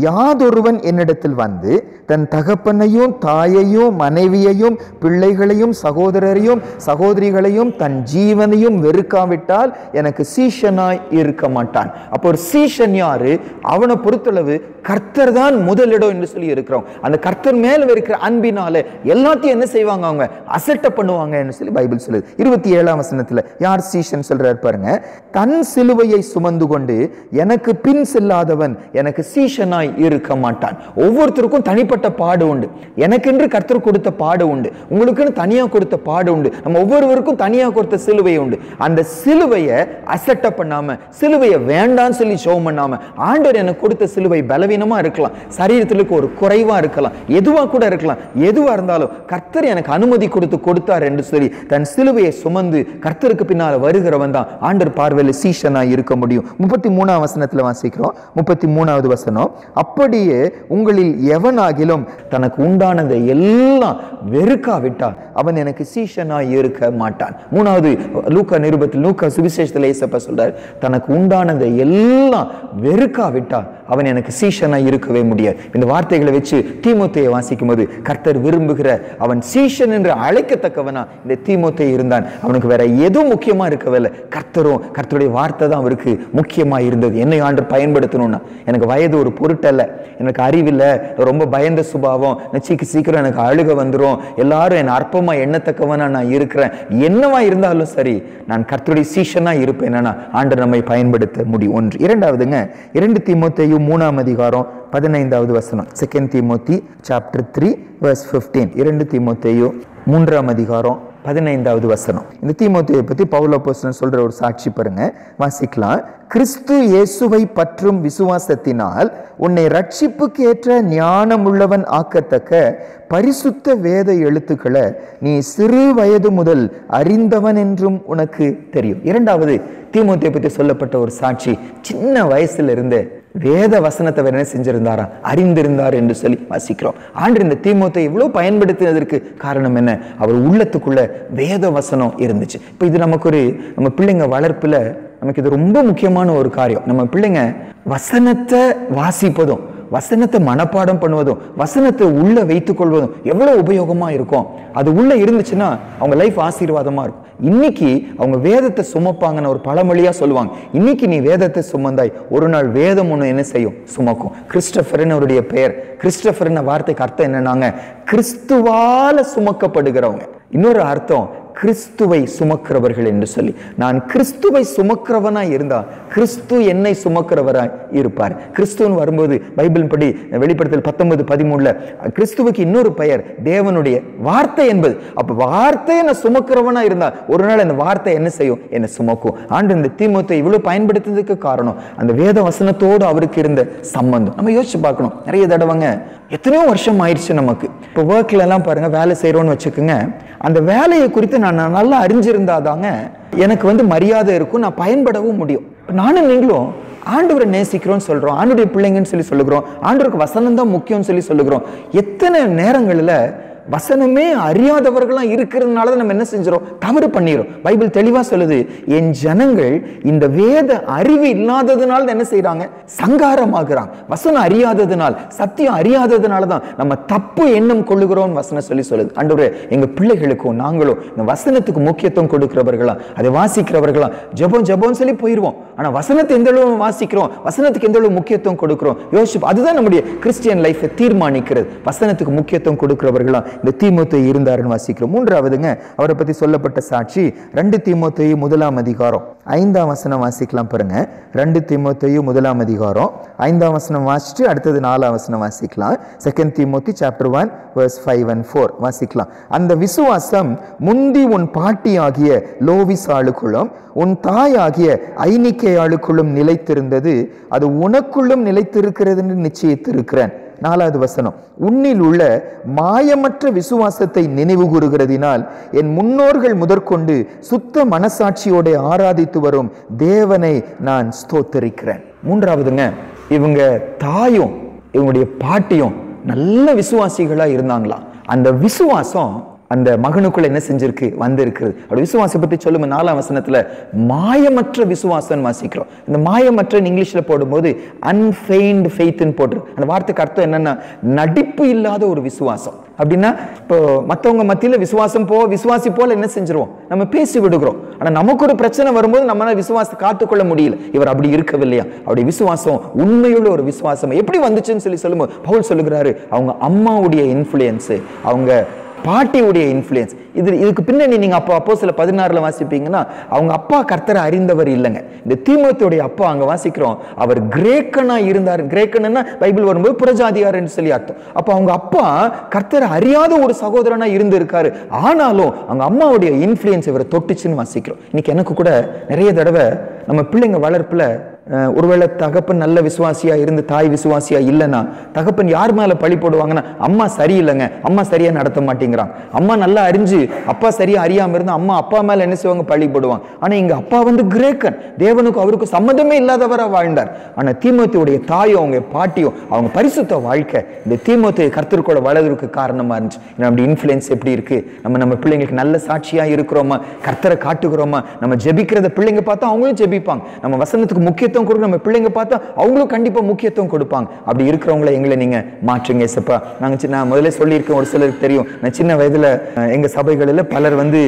யாதொருவன் என்னிடத்தில் வந்து தன் தகப்பனையும் தாயையும் மனைவியையும் பிள்ளைகளையும் சகோதரரையும் சகோதரிகளையும் தன் ஜீவனையும் வெறுக்காவிட்டால் எனக்கு சீஷனாய் இருக்க மாட்டான். அப்போ ஒரு சீஷன் யாரு? அவனை பொறுத்தளவு கர்த்தர் தான் முதலிடம் என்று சொல்லி இருக்கிறோம். அந்த கர்த்தர் மேல இருக்கிற அன்பினால எல்லாத்தையும் என்ன செய்வாங்க? அவங்க அசட்டை பண்ணுவாங்க என்று சொல்லி பைபிள் சொல்லுது. 27ஆம் வசனத்துல யார் சீஷன் சொல்றாரு பாருங்க. தன் சிலுவையை சுமந்து கொண்டு எனக்கு பின் செல்லாதவன் எனக்கு சீஷனாய் இருக்க மாட்டான். ஒவ்வொருத்தருக்கும் தனிப்பட்ட பாடு உண்டு. எனக்கென்று கர்த்தர் கொடுத்த பாடு உண்டு, உங்களுக்குன்னு தனியா கொடுத்த பாடு உண்டு. நம்ம ஒவ்வொருவருக்கும் தனியா கொடுத்த சிலுவை உண்டு. அந்த சிலுவையை அசட்டை பண்ணாம, சிலுவையை வேண்டான்னு சொல்லி ஷோவ் பண்ணாம, ஆண்டவர் எனக்கு கொடுத்த சிலுவை பலவீனமா இருக்கலாம், சரீரத்திற்கு ஒரு குறைவா இருக்கலாம், எதுவா கூட இருக்கலாம், எதுவா இருந்தாலும் கர்த்தர் எனக்கு அனுமதி கொடுத்தார் என்று சொல்லி தன் சிலுவையை சுமந்து கர்த்தருக்கு பின்னால வருகிறவன் தான் ஆண்டவர் பார்வையில் சீஷனா இருக்க முடியும். 33ஆம் வசனத்துல வாசிக்கிறோம். 33வது வசனம், அப்படியே உங்களில் எவனாகிலும் தனக்கு உண்டானதை எல்லாம் வெறுக்காவிட்டால் அவன் எனக்கு சீஷனாய் இருக்க மாட்டான். 3வது லூக்கா நிருபத்தில், லூக்கா சுவிசேஷத்தில் இயேசப்பா சொல்றார், தனக்கு உண்டானதை எல்லாம் வெறுக்காவிட்டால் அவன் எனக்கு சீஷனாய் இருக்கவே முடியாது. இந்த வார்த்தைகளை வச்சு தீமோத்தேயை வாசிக்கும் போது கர்த்தர் விரும்புகிற, அவன் சீஷன் என்று அழைக்கத்தக்கவனா இந்த தீமோத்தேயு இருந்தான். அவனுக்கு வேற எதுவும் முக்கியமா இருக்கவில்லை, கர்த்தரும் கர்த்தருடைய வார்த்தை தான் அவருக்கு முக்கியமா இருந்தது. என்னை ஆண்டவர் பயன்படுத்தணும்னா, எனக்கு வயது ஒரு பொருட்டல்ல, எனக்கு அறிவில்லை, ரொம்ப பயந்த சுபாவம், சீக்கிரம் எனக்கு அழுக வந்துடும், எல்லாரும் என்னை அற்பமா எண்ணத்தக்கவனா நான் இருக்கிறேன், என்னவா இருந்தாலும் சரி நான் கர்த்தருடைய சீஷனா இருப்பேன். ஆண்டவர் நம்மை பயன்படுத்த முடியும். 1. 2வதுங்க 2 தீமோத்தேயு 3ஆம் அதிகாரம் 15வது வசனம். 2 Timothy chapter 3 verse 15. 2 தீமோத்தேயு 3ஆம் அதிகாரம் 15வது வசனம். இந்த தீமோத்தேயை பத்தி பவுல் அப்போஸ்தலன் சொல்ற ஒரு சாட்சி பாருங்க, வாசிக்கலாம். கிறிஸ்து இயேசுவை பற்றும் விசுவாசத்தினால் உன்னை ரட்சிப்புக்கு ஏற்ற ஞானம் உள்ளவன் ஆக்கத்தக்க பரிசுத்த வேத எழுத்துக்களை நீ சிறு வயது முதல் அறிந்தவன் என்றும் உனக்கு தெரியும். 2வது தீமோத்தேயை பற்றி சொல்லப்பட்ட ஒரு சாட்சி, சின்ன வயசுல இருந்து வேத வசனத்தை வேற என்ன செஞ்சிருந்தாரா? அறிந்திருந்தார் என்று சொல்லி வாசிக்கிறோம். ஆண்டு இந்த தீமோத்தேயை இவ்வளவு பயன்படுத்தினதற்கு காரணம் என்ன? அவர் உள்ளத்துக்குள்ள வேத வசனம் இருந்துச்சு. இப்போ இது நம்ம பிள்ளைங்க வளர்ப்புல நமக்கு இது ரொம்ப முக்கியமான ஒரு காரியம். நம்ம பிள்ளைங்க வசனத்தை வாசிப்பதும், வசனத்தை மனப்பாடம் பண்ணுவதும், வசனத்தை உள்ள வைத்துக் கொள்வதும் எவ்வளவு உபயோகமா இருக்கும். அது உள்ள இருந்துச்சுன்னா அவங்க லைஃப் ஆசீர்வாதமா இருக்கும். இன்னைக்கு அவங்க வேதத்தை சுமப்பாங்கன்னு ஒரு பழமொழியா சொல்லுவாங்க. இன்னைக்கு நீ வேதத்தை சுமந்தாய், ஒரு நாள் வேதம் ஒண்ணு என்ன செய்யும்? சுமக்கும். கிறிஸ்டோபர்னு அவருடைய பெயர். கிறிஸ்டோபர்னு வார்த்தைக்கு அர்த்தம் என்னன்னாங்க, கிறிஸ்துவால சுமக்கப்படுகிறவங்க. இன்னொரு அர்த்தம் கிறிஸ்துவை சுமக்கிறவர்கள் என்று சொல்லி. நான் கிறிஸ்துவை சுமக்கிறவனாய் இருந்தா கிறிஸ்து என்னை சுமக்கிறவராய் இருப்பார். கிறிஸ்துவன் வரும்போது பைபிள் படி வெளிப்படுத்தல் 19:13 கிறிஸ்துவுக்கு இன்னொரு பெயர் தேவனுடைய வார்த்தை என்பது. அப்ப வார்த்தையை நான் சுமக்கிறவனா இருந்தா ஒரு நாள் அந்த வார்த்தை என்ன செய்யும்? என்ன சுமக்கும். ஆண்டு இந்த தீமோத்தேயை இவ்வளவு பயன்படுத்துறதுக்கு காரணம் அந்த வேத வசனத்தோடு அவருக்கு இருந்த சம்பந்தம். நம்ம யோசிச்சு பார்க்கணும். நிறைய தடவைங்க எத்தனையோ வருஷம் ஆயிடுச்சு நமக்கு. இப்போ ஒர்க்ல எல்லாம் பாருங்க, வேலை செய்யறோம்னு வச்சுக்கோங்க, அந்த வேலையை குறித்து நான் நல்லா அறிஞ்சிருந்தாதாங்க எனக்கு மரியாதை இருக்கும், நான் பயன்படவும் முடியும். நானும் நீங்களும் ஆண்டவரை நேசிக்கிறோம்னு சொல்றோம், ஆண்டவருடைய பிள்ளைங்கன்னு சொல்லி சொல்லுகிறோம், ஆண்டவருக்கு வசனம் தான் முக்கியம்னு சொல்லி சொல்லுகிறோம். எத்தனை நேரங்களில் வசனமே அறியாதவர்களா இருக்கிறதுனால நம்ம என்ன செஞ்சிடும்? தவறு பண்ணிடும். பைபிள் தெளிவா சொல்லுது, என் ஜனங்கள் இந்த வேத அறிவு இல்லாததுனால என்ன செய்யறாங்க? சங்காரமாகறாங்க. வசனம் அறியாததுனால், சத்தியம் அறியாததுனால தான் நம்ம தப்பு எண்ணம் கொள்ளுகிறோம் வசனம் சொல்லுது. ஆண்டவரே, எங்க பிள்ளைகளுக்கும் நாங்களும் இந்த வசனத்துக்கு முக்கியத்துவம் கொடுக்கிறவர்களா, அதை வாசிக்கிறவர்களா, ஜெபம் சொல்லி போயிடுவோம். ஆனா வசனத்தை எந்த அளவு வாசிக்கிறோம், வசனத்துக்கு எந்த அளவு முக்கியத்துவம் கொடுக்கிறோம் யோசிச்சு. அதுதான் நம்முடைய கிறிஸ்டியன் லைஃபை தீர்மானிக்கிறது. வசனத்துக்கு முக்கியத்துவம் கொடுக்கிறவர்களா இந்த தீமோத்தேயு இருந்தாருன்னு வாசிக்கிறோம். மூன்றாவதுங்க, அவரை பத்தி சொல்லப்பட்ட சாட்சி 2 தீமோத்தேயு 1ஆம் அதிகாரம் 5ஆம் வசனம் வாசிக்கலாம் பாருங்க. 2 தீமோத்தேயு 1ஆம் அதிகாரம் 5ஆம் வசனம் வாசிச்சு அடுத்தது 4ஆம் வசனம் வாசிக்கலாம். 2 தீமோத்தி சாப்டர் 1 verse 5 and 4 வாசிக்கலாம். அந்த விசுவாசம் முந்தி உன் பாட்டியாகிய லோவிசாளுக்குள்ளும் உன் தாயாகிய ஐனிக்கேயாளுக்குள்ளும் நிலைத்திருந்தது, அது உனக்குள்ளும் நிலைத்திருக்கிறது என்று நிச்சயித்திருக்கிறேன். 4வது வசனம், உன்னில் உள்ள மாயமற்ற விசுவாசத்தை நினைவு கூறுகிறதினால் என் முன்னோர்கள் முதற்கொண்டு சுத்த மனசாட்சியோட ஆராதித்து வரும் தேவனை நான் ஸ்தோத்தரிக்கிறேன். மூன்றாவதுங்க, இவங்க தாயும் இவங்களுடைய பாட்டியும் நல்ல விசுவாசிகளா இருந்தாங்களா. அந்த விசுவாசம் அந்த மகனுக்குள்ள என்ன செஞ்சிருக்கு, வந்திருக்கிறது. அப்படி விசுவாசத்தை பத்தி சொல்லும் 4ஆம் வசனத்துல மாயமற்ற விசுவாசம் வாசிக்கிறோம். இந்த மாயமற்ற இங்கிலீஷ்ல போடும்போது அன்ஃபெயின்ட் ஃபெய்த்னு போட்டிருக்கு. அந்த வார்த்தைக்கு அர்த்தம் என்னன்னா நடிப்பு இல்லாத ஒரு விசுவாசம். அப்படின்னா இப்போ மற்றவங்க மத்தியில விசுவாசி போல என்ன செஞ்சிருவோம், நம்ம பேசி விடுகிறோம். ஆனா நமக்கு ஒரு பிரச்சனை வரும்போது நம்மளால விசுவாசத்தை காத்துக்கொள்ள முடியல. இவர் அப்படி இருக்கவில்லையா. அப்படி விசுவாசம் உண்மையுள்ள ஒரு விசுவாசம் எப்படி வந்துச்சுன்னு சொல்லும்போது பவுல் சொல்லுகிறாரு, அவங்க அம்மாவுடைய இன்ஃப்ளூயன்ஸ், அவங்க பாட்டியுடைய இன்ஃப்ளூயன்ஸ். இதுக்கு பின்னாடி நீங்க அப்போஸ்தலர் 16 வாசிப்பீங்கன்னா அவங்க அப்பா கர்த்தரை அறிந்தவர் இல்லைங்க. இந்த தீமோத்தேயுடைய அப்பா அங்க வாசிக்கிறோம், அவர் கிரேக்கனா இருந்தார். கிரேக்கன்னா பைபிள் வரும்போது புறஜாதியார் என்று சொல்லி அர்த்தம். அப்ப அவங்க அப்பா கர்த்தரை அறியாத ஒரு சகோதரனா இருந்து இருக்காரு. ஆனாலும் அவங்க அம்மாவுடைய இன்ஃப்ளூயன்ஸ் இவரை தொட்டுச்சுன்னு வாசிக்கிறோம். இன்னைக்கு எனக்கு கூட நிறைய தடவை நம்ம பிள்ளைங்க வளர்ப்புல ஒருவேளை தகப்பன் நல்ல விசுவாசியா இருந்து தாய் விசுவாசியா இல்லைன்னா தகப்பன் யார் மேல பழி போடுவாங்கன்னா, அம்மா சரியில்லைங்க, அம்மா சரியா நடத்த மாட்டேங்கிறாங்க. அம்மா நல்லா அறிஞ்சு அப்பா சரியா அறியாம இருந்தா அம்மா அப்பா மேல என்ன செய்வாங்க, பழி போடுவாங்க. ஆனா இங்க அப்பா கிரேக்கன், தேவனுக்கு அவருக்கு சம்மந்தமே இல்லாதவரா வாழ்ந்தார். ஆனா தீமோத்தேயுடைய தாயும் அவங்க பாட்டியும் அவங்க பரிசுத்த வாழ்க்கை இந்த தீமோத்தேயு கர்த்தருக்குள்ள வளர்றதுக்கு காரணமா இருந்துச்சு. நம்முடைய இன்ஃப்ளூயன்ஸ் எப்படி இருக்கு, நம்ம பிள்ளைங்களுக்கு நல்ல சாட்சியா இருக்கிறோமா, கர்த்தரை காட்டுகிறோமா, நம்ம ஜெபிக்கிறத பிள்ளைங்க பார்த்தா அவங்களும் ஜெபிப்பாங்க. நம்ம வசனத்துக்கு முக்கியத்துவம் கொடுக்க நம்ம பிள்ளைங்க பார்த்தா அவங்களும் கண்டிப்பா முக்கியத்துவம் கொடுப்பாங்க. அப்படி இருக்கிறவங்களை எங்களை நீங்க மாற்றுங்க ஏசப்பா. நான் முதல்ல சொல்லியிருக்கேன், ஒரு சிலருக்கு தெரியும், நான் சின்ன வயதுல எங்க சபைகளில் பலர் வந்து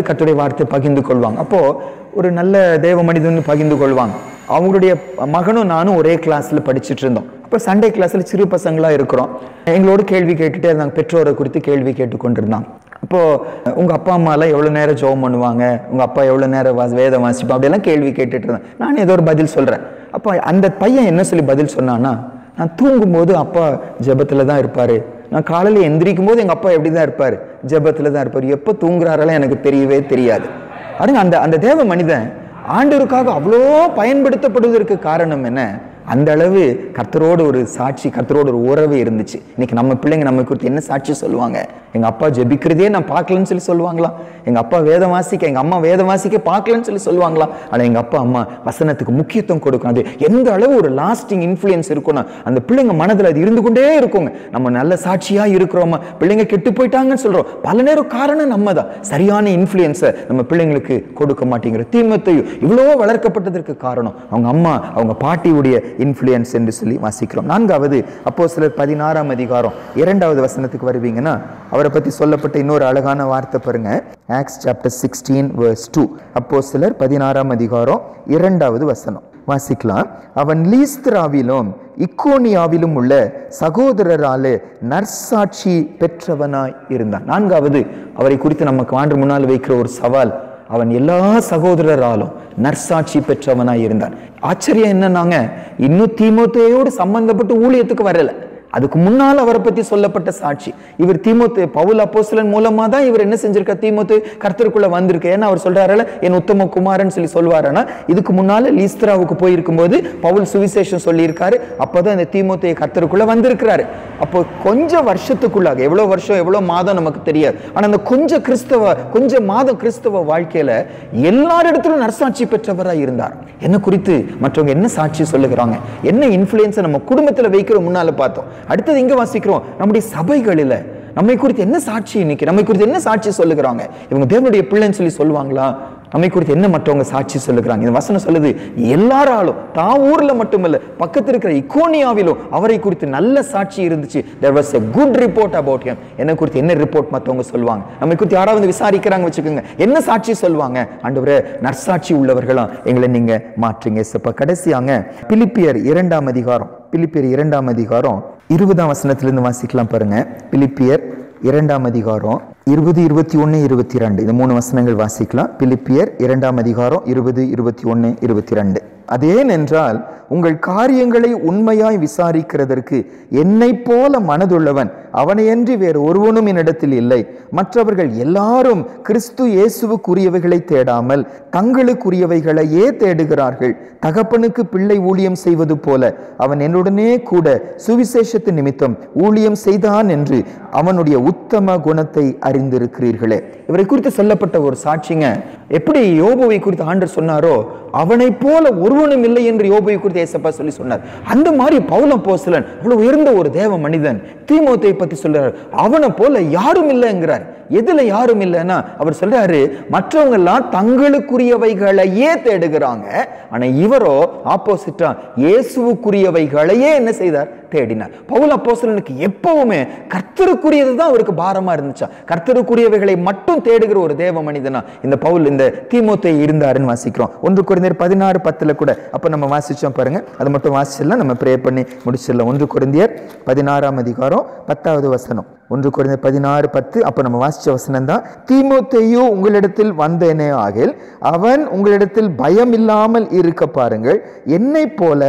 கர்த்தருடைய வார்த்தை பகிர்ந்து கொள்வாங்க. அப்போ ஒரு நல்ல தேவ மனிதன் பகிர்ந்து கொள்வாங்க. அவங்களுடைய மகனும் நானும் ஒரே கிளாஸ்ல படிச்சுட்டு இருந்தோம். அப்போ சண்டே கிளாஸ்ல சிறு பசங்களா இருக்கிறோம். எங்களோட கேள்வி கேட்டுட்டே இருந்தாங்க, பெற்றோரை குறித்து கேள்வி கேட்டுக்கொண்டிருந்தாங்க. அப்போ உங்க அப்பா அம்மாலாம் எவ்வளவு நேரம் ஜெபம் பண்ணுவாங்க, உங்க அப்பா எவ்வளவு நேரம் வேதம் வாசிப்பா, அப்படியெல்லாம் கேள்வி கேட்டுட்டு இருந்தேன். நான் ஏதோ ஒரு பதில் சொல்றேன். அப்போ அந்த பையன் என்ன சொல்லி பதில் சொன்னான்னா, நான் தூங்கும் போது அப்பா ஜெபத்துல தான் இருப்பாரு, நான் காலையில எந்திரிக்கும் போது எங்க அப்பா எப்படிதான் இருப்பாரு, ஜெபத்துல தான் இருப்பாரு, எப்ப தூங்குறாரெல்லாம் எனக்கு தெரியவே தெரியாது. அந்த அந்த தேவ மனிதன் ஆண்டவருக்காக அவ்வளோ பயன்படுத்தப்படுவதற்கு காரணம் என்ன, அந்த அளவு கர்த்தரோடு ஒரு சாட்சி, கர்த்தரோடு ஒரு உறவு இருந்துச்சு. இன்னைக்கு நம்ம பிள்ளைங்க நம்ம குறித்து என்ன சாட்சி சொல்லுவாங்க, எங்க அப்பா ஜெபிக்கிறதே நான் பார்க்கலன்னு சொல்லி சொல்லுவாங்களா, எங்க அப்பா வேதம் வாசிக்க எங்க அம்மா வேதம் வாசிக்க பார்க்கலன்னு சொல்லி சொல்லுவாங்களா. ஆனா எங்க அப்பா அம்மா வசனத்துக்கு முக்கியத்துவம் கொடுக்கும். அது எந்த அளவு ஒரு லாஸ்டிங் இன்ஃப்ளூயன்ஸ் இருக்கும்னா அந்த பிள்ளைங்க மனதில் அது இருந்து கொண்டே இருக்குங்க. நம்ம நல்ல சாட்சியா இருக்கிறோமா, பிள்ளைங்க கெட்டு போயிட்டாங்கன்னு சொல்றோம், பல நேரம் காரணம் நம்ம தான் சரியான இன்ஃப்ளூயன்ஸை நம்ம பிள்ளைங்களுக்கு கொடுக்க மாட்டேங்கிற. தீமோத்தேயு இவ்வளவோ வளர்க்கப்பட்டதற்கு காரணம் அவங்க அம்மா அவங்க பாட்டியுடைய இன்ஃப்ளூயன்ஸ் என்று சொல்லி வாசிக்கிறோம். 4வது அப்போஸ்தலர் 16ஆம் அதிகாரம் 2வது வசனத்துக்கு வருவீங்கன்னா அவரை பத்தி சொல்லப்பட்ட இன்னொரு அழகான வார்த்தை பாருங்க. Acts chapter 16 verse 2. அப்போஸ்தலர் 16ஆம் அதிகாரம் 2வது வசனம் வாசிக்கலாம். அவன் லீஸ்திராவிலும் இக்கோனியாவிலும் உள்ள சகோதரராலே நற்சாட்சி பெற்றவனாய் இருந்தான். 4வது அவரை குறித்து நமக்கு ஆண்டு முன்னால் வைக்கிற ஒரு சவால், அவன் எல்லா சகோதரராலும் நற்சாட்சி பெற்றவனாய் இருந்தான். ஆச்சரியம் என்னன்னாங்க, இன்னும் தீமோத்தேயோடு சம்பந்தப்பட்டு ஊழியத்துக்கு வரல, அதுக்கு முன்னால் அவரை பத்தி சொல்லப்பட்ட சாட்சி. இவர் தீமோத்தேயு பவுல் அப்போஸ்தலன் மூலமா தான் இவர் என்ன செஞ்சிருக்க, தீமோத்தேயு கர்த்தருக்குள்ள வந்திருக்கு. ஏன்னா அவர் சொல்றாருல என் உத்தம குமாரன் சொல்லி சொல்வாருன்னா, இதுக்கு முன்னால லீஸ்திராவுக்கு போயிருக்கும் போது பவுல் சுவிசேஷம் சொல்லியிருக்காரு. அப்போதான் இந்த தீமோத்தேயு கர்த்தருக்குள்ள வந்திருக்கிறாரு. அப்போ கொஞ்சம் வருஷத்துக்குள்ளாக, எவ்வளவு வருஷம் எவ்வளவு மாதம் நமக்கு தெரியாது, ஆனா அந்த கொஞ்ச மாதம் கிறிஸ்தவ வாழ்க்கையில எல்லாரிடத்திலும் நற்சாட்சி பெற்றவரா இருந்தார். என்ன குறித்து மற்றவங்க என்ன சாட்சி சொல்லுகிறாங்க, என்ன இன்ஃப்ளூயன்ஸ் நம்ம குடும்பத்துல வைக்கிற முன்னால பார்த்தோம். அடுத்தது இங்க வாசிக்கிறோம், நம்முடைய சபைகளில நம்மை குறித்து என்ன சாட்சி, இன்னைக்கு நம்மை குறித்து என்ன சாட்சி சொல்லுகிறாங்க, இவங்க தேவனுடைய பிள்ளைன்னு சொல்லி சொல்லுவாங்களா, நம்மை குறித்து என்ன மற்றவங்க சாட்சி சொல்லுகிறாங்க? இந்த வசனம் சொல்லுது, எல்லாராலும் தான் ஊர்ல மட்டுமல்ல, பக்கத்தில் இருக்கிற இக்கோனியாவிலும் அவரை குறித்து நல்ல சாட்சி இருந்துச்சு. there was a good report about him. என்ன குறித்து என்ன ரிப்போர்ட் மற்றவங்க சொல்லுவாங்க? நம்மை குறித்து யாராவது விசாரிக்கிறாங்க வச்சுக்கோங்க, என்ன சாட்சி சொல்லுவாங்க? ஆண்டவரே, நற்சாட்சி உள்ளவர்களாம் எங்களை நீங்க மாற்றுங்க ஏசப்பா. கடைசியாங்க பிலிப்பியர் 2ஆம் அதிகாரம், பிலிப்பியர் 2ஆம் அதிகாரம் 20ஆம் வசனத்திலிருந்து வாசிக்கலாம் பாருங்க. பிலிப்பியர் 2ஆம் அதிகாரம் 20, 21, 22 இந்த 3 வசனங்கள் வாசிக்கலாம். பிலிப்பியர் 2ஆம் அதிகாரம் 20, 21, 22. அதேனென்றால் உங்கள் காரியங்களை உண்மையாய் விசாரிக்கிறதற்கு என்னை போல மனதுள்ளவன் அவனையன்றி வேறு ஒருவனும் என்னிடத்தில் இல்லை. மற்றவர்கள் எல்லாரும் கிறிஸ்து இயேசுவுக்குரியவைகளை தேடாமல் தங்களுக்குரியவைகளையே தேடுகிறார்கள். தகப்பனுக்கு பிள்ளை ஊழியம் செய்வது போல அவன் என்னுடனே கூட சுவிசேஷத்து நிமித்தம் ஊழியம் செய்தான் என்று அவனுடைய உத்தம குணத்தை அறிந்திருக்கிறீர்களே. இவரை குறித்து சொல்லப்பட்ட ஒரு சாட்சிங்க. எப்படி யோபுவை குறித்து ஆண்டவர் சொன்னாரோ, அவனை போல ஒருவனும் இல்லை என்று யோபுவை குறித்து ஏசப்பா சொல்லி சொன்னார். அந்த மாதிரி பவுல் அப்போஸ்தலன் அவ்வளவு உயர்ந்த ஒரு தேவ மனிதன் தீமோத்தேயை பத்தி சொல்றாரு, அவனை போல யாரும் இல்லைங்கிறார். எதுல யாரும் இல்லைன்னா அவர் சொல்றாரு, மற்றவங்க எல்லாம் தங்களுக்குரியவைகளையே தேடுகிறாங்க, ஆனா இவரோ ஆப்போசிட்டா இயேசுவுக்குரியவைகளையே என்ன செய்தார்? தேடினார். பவுல் அப்போஸ்தலனுக்கு எப்பவுமே கர்த்தருக்குரியதுதான் அவருக்கு பாரமா இருந்துச்சா. கர்த்தருக்குரியவைகளை மட்டும் தேடுகிற ஒரு தேவ மனிதனா இந்த பவுல், இந்த தீமோத்தேயு இருந்தாருன்னு வாசிக்கிறோம். 1 கொரிந்தியர் 16:10 கூட அப்ப நம்ம வாசிச்சோம் பாருங்க. அதை மட்டும் வாசிச்சிடலாம், நம்ம ப்ரே பண்ணி முடிச்சிடலாம். 1 கொரிந்தியர் 16ஆம் அதிகாரம் 10வது வசனம். 1 கொரிந்தியர் 16:10 அப்ப நம்ம வாசிச்ச வசனம் தான். தீமோத்தேயு உங்களிடத்தில் வந்தேனே ஆகில் அவன் உங்களிடத்தில் பயம் இல்லாமல் இருக்க பாருங்கள், என்னை போல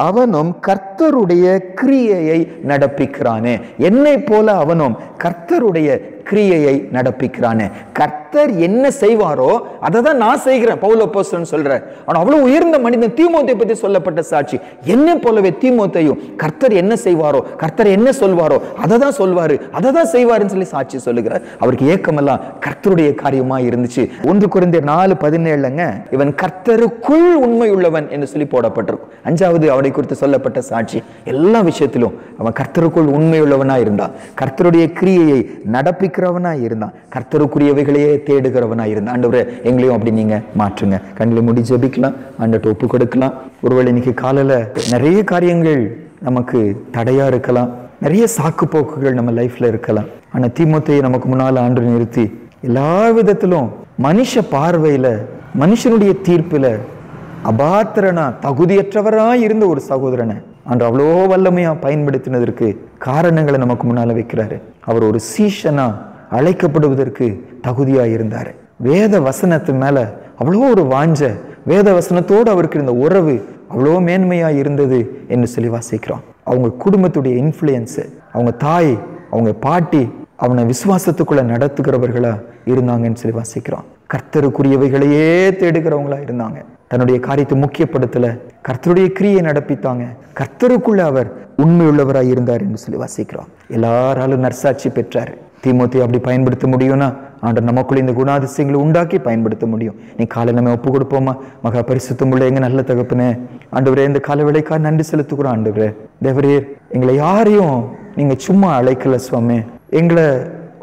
அவனும் கர்த்தருடைய கிரியையை நடப்பிக்கிறானே. என்னை போல அவனும் கர்த்தருடைய கிரியையை நடப்பிக்கிறானே. கர்த்தர் என்ன செய்வாரோ அதை தான் நான் செய்கிறேன் பவுல் அப்போஸ்தலன் சொல்றார். ஆனா அவ்வளவு உயர்ந்த மனிதன் தீமோத்தேயு பத்தி சொல்லப்பட்ட சாட்சி. என்னை போலவே தீமோத்தேயு கர்த்தர் என்ன செய்வாரோ, கர்த்தர் என்ன சொல்வாரோ அதை தான் சொல்வாரு, அதை தான் செய்வாருன்னு சொல்லி சாட்சி சொல்லுகிறார். அவருக்கு ஏக்கமெல்லாம் கர்த்தருடைய காரியமா இருந்துச்சு. 1 கொரிந்தியர் 4:17 இவன் கர்த்தருக்குள் உண்மை உள்ளவன் என்று சொல்லி போடப்பட்டிருக்கும். 5வது அவனை குறித்து சொல்லப்பட்ட சாட்சி. எல்லா விஷயத்திலும் அவன் கர்த்தருக்குள் உண்மை உள்ளவனா இருந்தான், கர்த்தருடைய கிரியையை நடப்பிக்கிறவனா இருந்தான், கர்த்தருக்குரியவைகளையே தேடுகிறவனா இருந்தான். ஆண்டவரே, எங்களையும் அப்படி நீங்க மாற்றுங்க. கண்களை மூடி ஜெபிக்கலாம், ஆண்டவர்ட்ட ஒப்பு கொடுக்கலாம். ஒருவேளை இன்னைக்கு காலையில நிறைய காரியங்கள் நமக்கு தடையா இருக்கலாம், நிறைய சாக்கு போக்குகள் நம்ம லைஃப்ல இருக்கலாம். ஆனா தீமோத்தேயை நமக்கு முன்னால ஆண்டு நிறுத்தி எல்லா விதத்திலும் மனுஷ பார்வையில, மனுஷனுடைய தீர்ப்புல அபாத்திரனா தகுதியற்றவரா இருந்த ஒரு சகோதரனை அன்று அவ்வளோ வல்லமையா பயன்படுத்தினதற்கு காரணங்களை நமக்கு முன்னால வைக்கிறாரு. அவர் ஒரு சீஷனா அழைக்கப்படுவதற்கு தகுதியா இருந்தாரு. வேத வசனத்து மேல அவ்வளோ ஒரு வாஞ்ச, வேத வசனத்தோடு அவருக்கு இருந்த உறவு அவ்வளோ மேன்மையா இருந்தது என்று சொல்லி வாசிக்கிறோம். அவங்க குடும்பத்துடைய இன்ஃப்ளூயன்ஸ், அவங்க தாய், அவங்க பாட்டி அவனை விசுவாசத்துக்குள்ள நடத்துகிறவர்களா இருந்தாங்கன்னு சொல்லி வாசிக்கிறோம். கர்த்தருக்குரியவைகளையே தேடுகிறவங்களா இருந்தாங்க. தன்னுடைய காரியத்தை முக்கியப்படுத்தல, கர்த்தருடைய கிரியை நடப்பித்தாங்க. கர்த்தருக்குள்ள அவர் உண்மையுள்ளவராய் இருந்தார் என்று சொல்லி வாசிக்கிறோம். எல்லாராலும் நற்சாட்சி பெற்றாரு. தீமோத்தேயு அப்படி பயன்படுத்த முடியும்னா ஆண்டவர் நமக்குள்ள இந்த குணாதிசயங்களை உண்டாக்கி பயன்படுத்த முடியும். நீ காலை நம்ம ஒப்பு கொடுப்போமா? மகா பரிசுத்தமுள்ள எங்க நல்ல தகப்பனே, ஆண்டவரே, இந்த கால வேளைக்காக நன்றி செலுத்துக்கிறோம். ஆண்டவரே, தேவரே, எங்களை யாரையும் நீங்க சும்மா அழைக்கல சுவாமி. எங்களை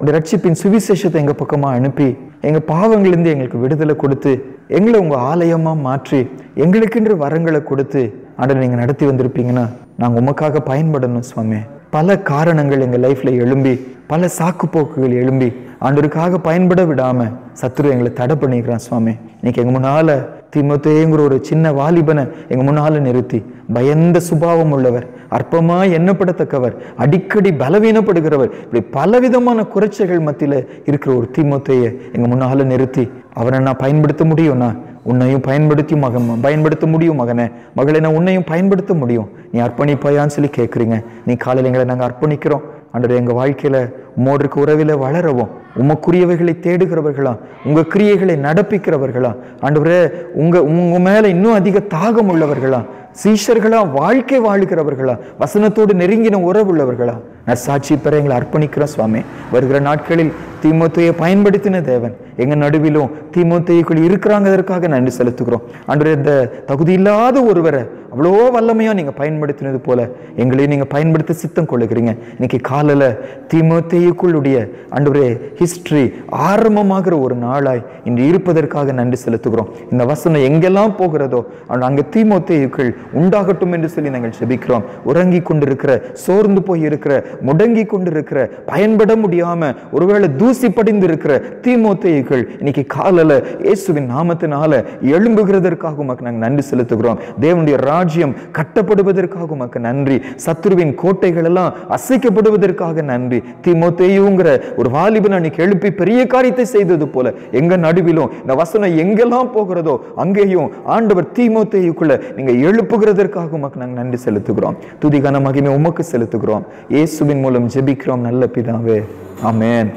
உடைய ரட்சிப்பின் சுவிசேஷத்தை எங்க பக்கமா அனுப்பி எங்க பாவங்களிலிருந்து எங்களுக்கு விடுதலை கொடுத்து எங்களை உங்க ஆலயமா மாற்றி எங்களுக்கென்று வரங்களை கொடுத்து ஆண்டவர் நீங்க நடத்தி வந்திருப்பீங்கன்னா நாங்க உமக்காக பயன்படணும் சுவாமி. பல காரணங்கள் எங்க லைஃப்ல எழும்பி, பல சாக்கு போக்குகள் எழும்பி ஆண்டவருக்காக பயன்பட விடாம சத்துரு எங்களை தடை பண்ணிக்கிறான் சுவாமி. இன்னைக்கு எங்க முன்னால தீமோத்தேயுங்கிற ஒரு சின்ன வாலிபனை எங்க முன்னால நிறுத்தி, பயந்த சுபாவம் உள்ளவர், அற்பமா எண்ணப்படத்தக்கவர், அடிக்கடி பலவீனப்படுகிறவர், இப்படி பலவிதமான குறைச்சல்கள் மத்தியில இருக்கிற ஒரு தீமோத்தேயை எங்க முன்னால நிறுத்தி அவரை நான் பயன்படுத்த முடியும்னா உன்னையும் பயன்படுத்த முடியும் மகனே, மகளை நான் உன்னையும் பயன்படுத்த முடியும். நீ அர்ப்பணிப்பாயான்னு சொல்லி கேட்குறீங்க. நீ காலையில் எங்களை நாங்கள் அர்ப்பணிக்கிறோம். ஆண்டவரே, எங்கள் வாழ்க்கையில் உம்மோடு இருக்க உறவில் வளரவும், உமக்குரியவைகளை தேடுகிறவர்களா, உங்க கிரியைகளை நடப்பிக்கிறவர்களா, ஆண்டவரே உங்க மேல இன்னும் அதிக தாகம் உள்ளவர்களா, சீஷர்களா, வாழ்க்கை வாழுகிறவர்களா, வசனத்தோடு நெருங்கின உறவு உள்ளவர்களா நற்சாட்சி பெற எங்களை அர்ப்பணிக்கிறோம் சுவாமி. வருகிற நாட்களில் தீமோத்தேயை பயன்படுத்தின தேவன் எங்க நடுவிலும் தீமோத்தேயுக்குள் இருக்கிறாங்க, அதற்காக நன்றி செலுத்துகிறோம். ஆண்டவரே, இந்த தகுதி இல்லாத ஒருவரை அவ்வளோ வல்லமையா நீங்க பயன்படுத்தினது போல எங்களையும் நீங்க பயன்படுத்த சித்தம் கொள்ளுகிறீங்க. இன்னைக்கு காலையில தீமோத்தேயுக்குள்ளுடைய ஆண்டவரே ஹிஸ்டரி ஆரம்பமாகிற ஒரு நாளாய் இன்று இருப்பதற்காக நன்றி செலுத்துகிறோம். இந்த வசனம் எங்கெல்லாம் போகிறதோ அங்க தீமோத்தேயுக்கள் உண்டாகட்டும் என்று சொல்லி நாங்கள் ஜெபிக்கிறோம். உறங்கி கொண்டிருக்கிற, சோர்ந்து போய் இருக்கிற, முடங்கி கொண்டிருக்கிற, பயன்பட முடியாம ஒருவேளை தூசி படிந்து இருக்கிற தீமோத்தேயுக்கள் இன்னைக்கு காலையில இயேசுவின் நாமத்தினால எழும்புகிறதற்காக உமக்கு நாங்கள் நன்றி செலுத்துகிறோம். தேவனுடைய ராஜ்யம் கட்டப்படுவதற்காக உமக்கு நன்றி. சத்துருவின் கோட்டைகள் எல்லாம் அசைக்கப்படுவதற்காக நன்றி. தீமோத்தேயுங்கிற ஒரு வாலிபன் அன்னைக்கு எழுப்பி பெரிய காரியத்தை செய்தது போல எங்க நடுவிலும் இந்த வசனம் எங்கெல்லாம் போகிறதோ அங்கேயும் ஆண்டவர் தீமோத்தேயுக்குள்ள நீங்க எழுப்புகிறதற்காக உமக்கு நாங்கள் நன்றி செலுத்துகிறோம். துதி கன மகிமை உமக்கு செலுத்துகிறோம். இயேசுவின் மூலம் ஜெபிக்கிறோம் நல்ல பிதாவே, ஆமென்.